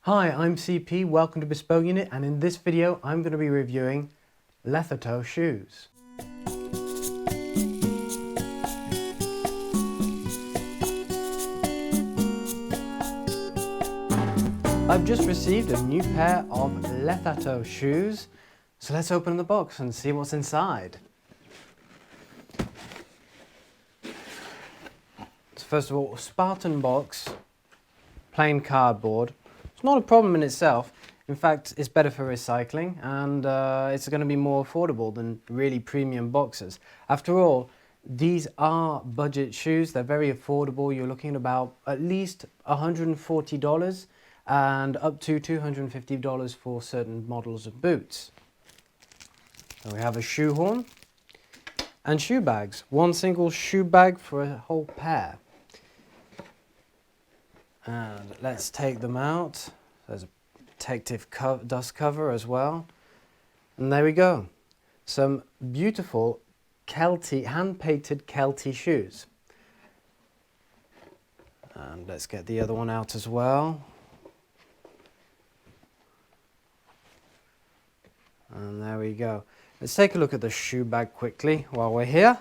Hi, I'm CP, welcome to Bespoke Unit, and in this video I'm going to be reviewing Lethato shoes. I've just received a new pair of Lethato shoes, so let's open the box and see what's inside. So first of all, Spartan box, plain cardboard. It's not a problem in itself. In fact, it's better for recycling, and it's going to be more affordable than really premium boxes. After all, these are budget shoes. They're very affordable. You're looking at about at least $140 and up to $250 for certain models of boots. So we have a shoehorn and shoe bags. One single shoe bag for a whole pair. And let's take them out. There's a protective dust cover as well. And there we go. Some beautiful hand-painted Kelty shoes. And let's get the other one out as well. And there we go. Let's take a look at the shoe bag quickly while we're here.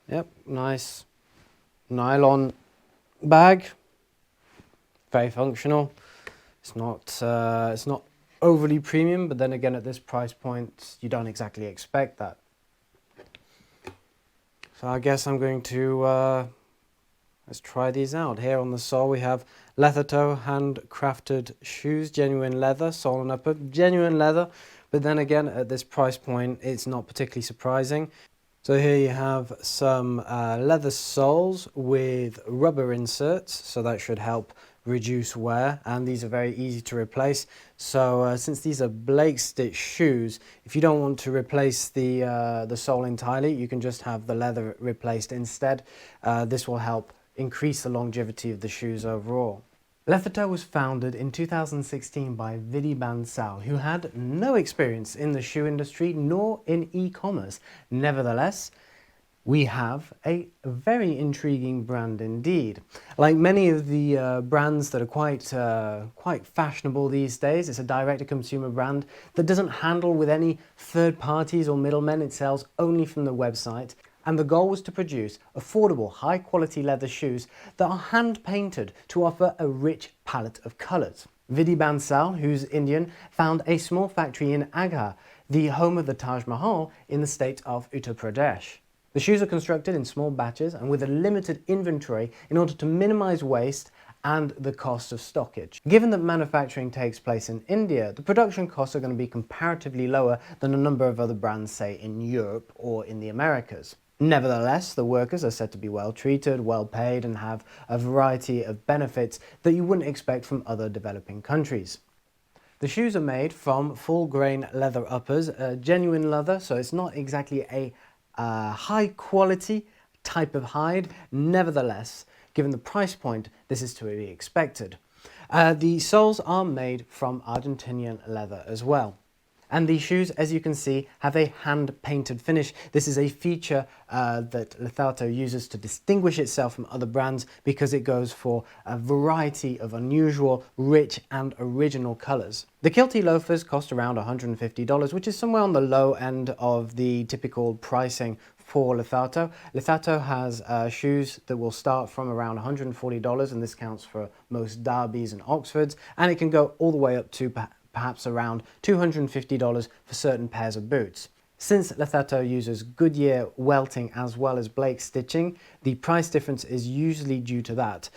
Yep, nice nylon bag, very functional. It's not overly premium, but then again at this price point you don't exactly expect that. So I guess I'm going to let's try these out. Here on the sole we have Lethato handcrafted shoes, genuine leather, sole and upper, genuine leather, but then again at this price point it's not particularly surprising. So here you have some leather soles with rubber inserts, so that should help reduce wear, and these are very easy to replace. So since these are Blake stitch shoes, if you don't want to replace the sole entirely, you can just have the leather replaced instead. This will help increase the longevity of the shoes overall. Lethato was founded in 2016 by Vidhi Bansal, who had no experience in the shoe industry nor in e-commerce. Nevertheless, we have a very intriguing brand indeed. Like many of the brands that are quite fashionable these days, it's a direct-to-consumer brand that doesn't handle with any third parties or middlemen. It sells only from the website. And the goal was to produce affordable, high-quality leather shoes that are hand-painted to offer a rich palette of colours. Vidhi Bansal, who's Indian, found a small factory in Agra, the home of the Taj Mahal in the state of Uttar Pradesh. The shoes are constructed in small batches and with a limited inventory in order to minimise waste and the cost of stockage. Given that manufacturing takes place in India, the production costs are going to be comparatively lower than a number of other brands, say in Europe or in the Americas. Nevertheless, the workers are said to be well treated, well paid, and have a variety of benefits that you wouldn't expect from other developing countries. The shoes are made from full grain leather uppers, genuine leather, so it's not exactly a high quality type of hide. Nevertheless, given the price point, this is to be expected. The soles are made from Argentinian leather as well. And these shoes, as you can see, have a hand-painted finish. This is a feature that Lethato uses to distinguish itself from other brands because it goes for a variety of unusual, rich and original colours. The Kelty loafers cost around $150, which is somewhere on the low end of the typical pricing for Lethato. Lethato has shoes that will start from around $140, and this counts for most Derbys and Oxfords, and it can go all the way up to perhaps around $250 for certain pairs of boots. Since Lethato uses Goodyear welting as well as Blake stitching, the price difference is usually due to that.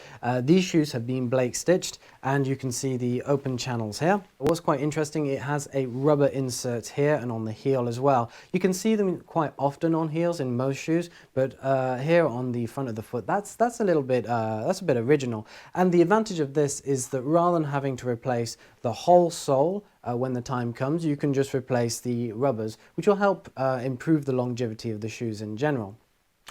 These shoes have been Blake stitched, and you can see the open channels here. What's quite interesting, it has a rubber insert here and on the heel as well. You can see them quite often on heels in most shoes, but here on the front of the foot, that's a little bit that's a bit original. And the advantage of this is that rather than having to replace the whole sole when the time comes, you can just replace the rubbers, which will help improve the longevity of the shoes in general.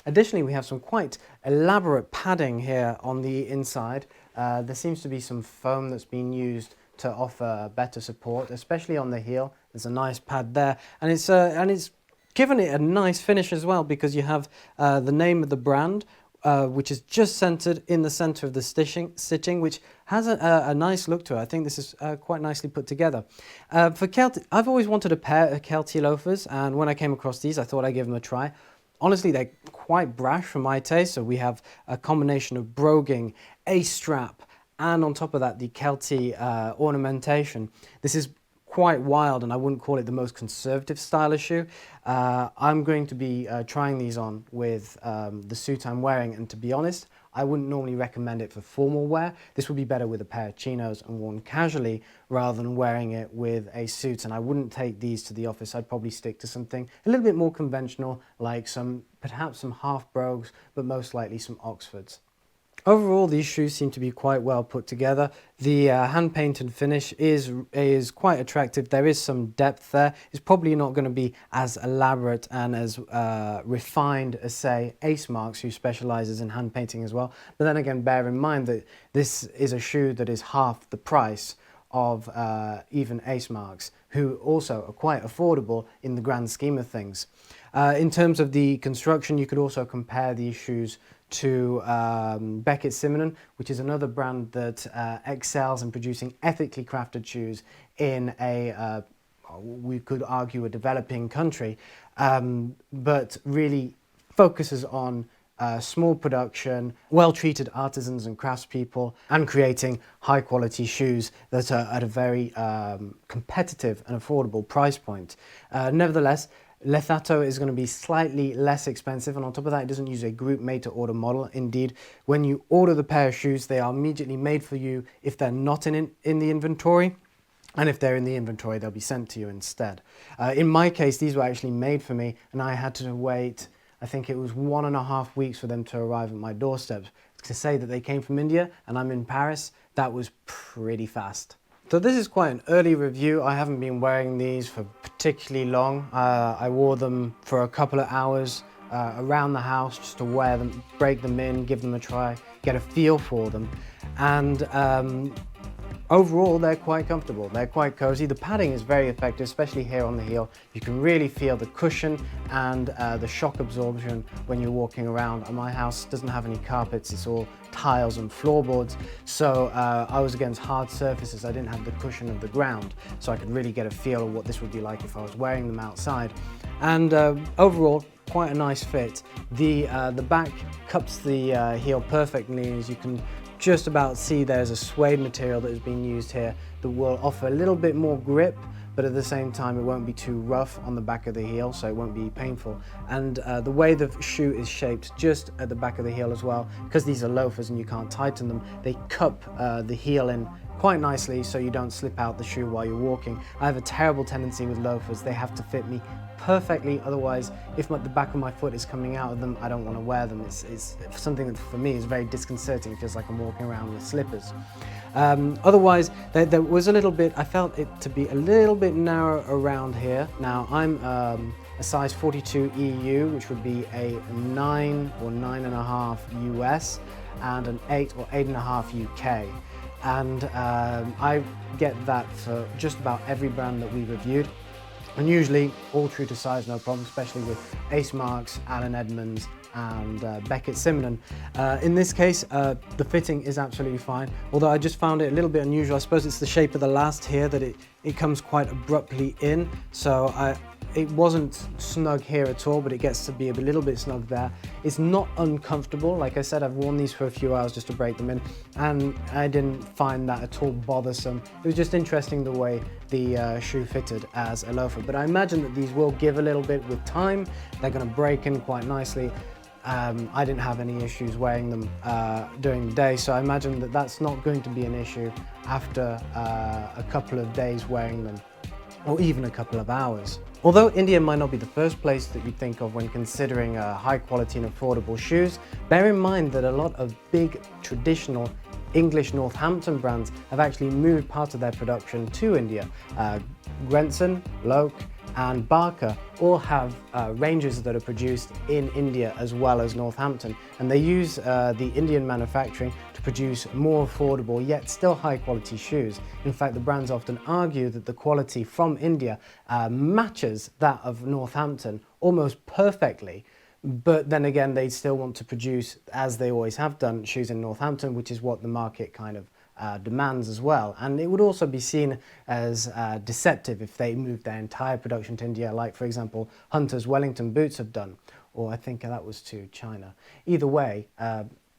Additionally, we have some quite elaborate padding here on the inside. There seems to be some foam that's been used to offer better support, especially on the heel. There's a nice pad there, and it's given it a nice finish as well, because you have the name of the brand which is just centered in the center of the stitching, which has a nice look to it. I think this is quite nicely put together. For Kelty, I've always wanted a pair of Kelty loafers, and when I came across these, I thought I'd give them a try. Honestly, they're quite brash for my taste, so we have a combination of broguing, a strap, and on top of that, the Kelty ornamentation. This is quite wild, and I wouldn't call it the most conservative style of shoe. I'm going to be trying these on with the suit I'm wearing, and to be honest, I wouldn't normally recommend it for formal wear. This would be better with a pair of chinos and worn casually rather than wearing it with a suit, and I wouldn't take these to the office. I'd probably stick to something a little bit more conventional, like perhaps some half brogues, but most likely some Oxfords. Overall, these shoes seem to be quite well put together. The hand-painted finish is quite attractive. There is some depth there. It's probably not going to be as elaborate and as refined as, say, Ace Marks, who specializes in hand painting as well. But then again, bear in mind that this is a shoe that is half the price of even Ace Marks, who also are quite affordable in the grand scheme of things. In terms of the construction, you could also compare these shoes to Beckett Simonon, which is another brand that excels in producing ethically crafted shoes in a, we could argue, a developing country, but really focuses on small production, well-treated artisans and craftspeople, and creating high-quality shoes that are at a very competitive and affordable price point. Nevertheless, Lethato is going to be slightly less expensive, and on top of that, it doesn't use a group made-to-order model. Indeed, when you order the pair of shoes, they are immediately made for you if they're not in the inventory, and if they're in the inventory, they'll be sent to you instead. In my case, these were actually made for me, and I had to wait, I think it was 1.5 weeks for them to arrive at my doorstep. To say that they came from India and I'm in Paris, that was pretty fast. So this is quite an early review. I haven't been wearing these for particularly long. I wore them for a couple of hours around the house just to wear them, break them in, give them a try, get a feel for them. And overall, they're quite comfortable. They're quite cozy. The padding is very effective, especially here on the heel. You can really feel the cushion and the shock absorption when you're walking around. My house doesn't have any carpets. It's all tiles and floorboards. So I was against hard surfaces. I didn't have the cushion of the ground. So I could really get a feel of what this would be like if I was wearing them outside. And overall, quite a nice fit. The back cups the heel perfectly, as you can just about see. There's a suede material that has been used here that will offer a little bit more grip, but at the same time it won't be too rough on the back of the heel, so it won't be painful. And the way the shoe is shaped just at the back of the heel as well, because these are loafers and you can't tighten them, they cup the heel in quite nicely so you don't slip out the shoe while you're walking. I have a terrible tendency with loafers. They have to fit me perfectly, otherwise if the back of my foot is coming out of them, I don't want to wear them. It's something that for me is very disconcerting. It feels like I'm walking around with slippers. Otherwise, there was a little bit, I felt it to be a little bit narrow around here. Now I'm a size 42 EU, which would be a 9 or 9.5 US and an 8 or 8.5 UK. And I get that for just about every brand that we reviewed. And usually all true to size, no problem, especially with Ace Marks, Allen Edmonds and Beckett Simonon. In this case, the fitting is absolutely fine, although I just found it a little bit unusual. I suppose it's the shape of the last here that it comes quite abruptly in, so it wasn't snug here at all, but it gets to be a little bit snug there. It's not uncomfortable. Like I said, I've worn these for a few hours just to break them in, and I didn't find that at all bothersome. It was just interesting the way the shoe fitted as a loafer. But I imagine that these will give a little bit with time. They're going to break in quite nicely. I didn't have any issues wearing them during the day, so I imagine that that's not going to be an issue after a couple of days wearing them, or even a couple of hours. Although India might not be the first place that you think of when considering high quality and affordable shoes, bear in mind that a lot of big traditional English Northampton brands have actually moved part of their production to India. Grenson, Loke and Barker all have ranges that are produced in India as well as Northampton, and they use the Indian manufacturing to produce more affordable yet still high quality shoes. In fact, the brands often argue that the quality from India matches that of Northampton almost perfectly, But then again, they still want to produce, as they always have done, shoes in Northampton, which is what the market kind of demands as well. And it would also be seen as deceptive if they moved their entire production to India, like, for example, Hunter's Wellington boots have done, or I think that was to China. Either way,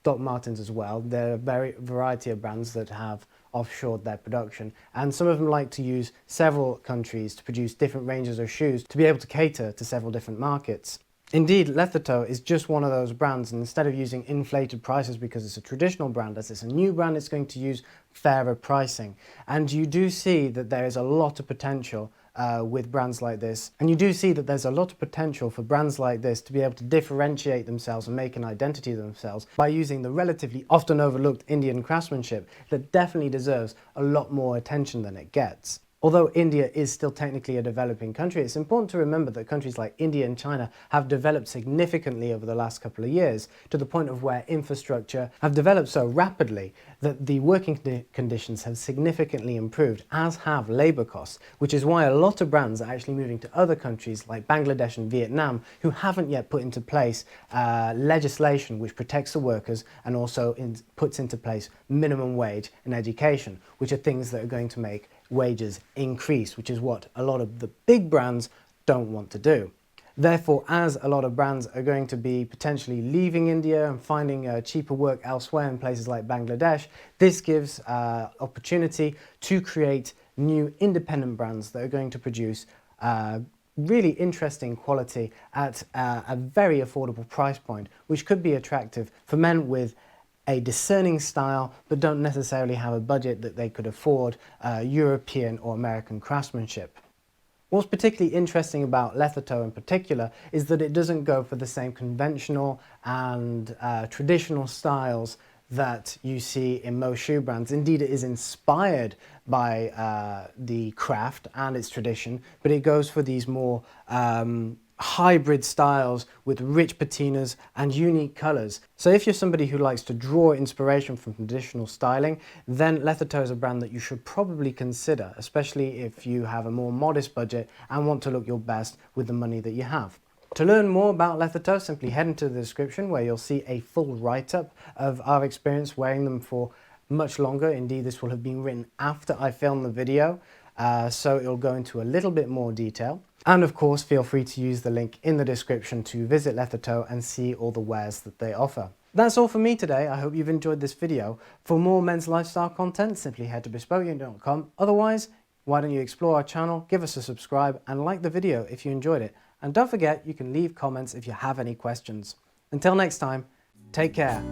Doc Martens as well, there are a variety of brands that have offshored their production, and some of them like to use several countries to produce different ranges of shoes to be able to cater to several different markets. Indeed, Lethato is just one of those brands, and instead of using inflated prices because it's a traditional brand, as it's a new brand, it's going to use fairer pricing. And you do see that there is a lot of potential with brands like this, and you do see that there's a lot of potential for brands like this to be able to differentiate themselves and make an identity of themselves by using the relatively often overlooked Indian craftsmanship that definitely deserves a lot more attention than it gets. Although India is still technically a developing country, it's important to remember that countries like India and China have developed significantly over the last couple of years, to the point of where infrastructure have developed so rapidly that the working conditions have significantly improved, as have labour costs, which is why a lot of brands are actually moving to other countries like Bangladesh and Vietnam, who haven't yet put into place legislation which protects the workers and also puts into place minimum wage and education, which are things that are going to make wages increase, which is what a lot of the big brands don't want to do. Therefore, as a lot of brands are going to be potentially leaving India and finding cheaper work elsewhere in places like Bangladesh, this gives opportunity to create new independent brands that are going to produce really interesting quality at a very affordable price point, which could be attractive for men with a discerning style but don't necessarily have a budget that they could afford European or American craftsmanship. What's particularly interesting about Lethato in particular is that it doesn't go for the same conventional and traditional styles that you see in most shoe brands. Indeed, it is inspired by the craft and its tradition, but it goes for these more hybrid styles with rich patinas and unique colours. So if you're somebody who likes to draw inspiration from traditional styling, then Lethato is a brand that you should probably consider, especially if you have a more modest budget and want to look your best with the money that you have. To learn more about Lethato, simply head into the description where you'll see a full write-up of our experience wearing them for much longer. Indeed, this will have been written after I filmed the video, so it'll go into a little bit more detail. And of course, feel free to use the link in the description to visit Lethato and see all the wares that they offer. That's all for me today. I hope you've enjoyed this video. For more men's lifestyle content, simply head to bespokeunit.com. Otherwise, why don't you explore our channel, give us a subscribe and like the video if you enjoyed it. And don't forget, you can leave comments if you have any questions. Until next time, take care.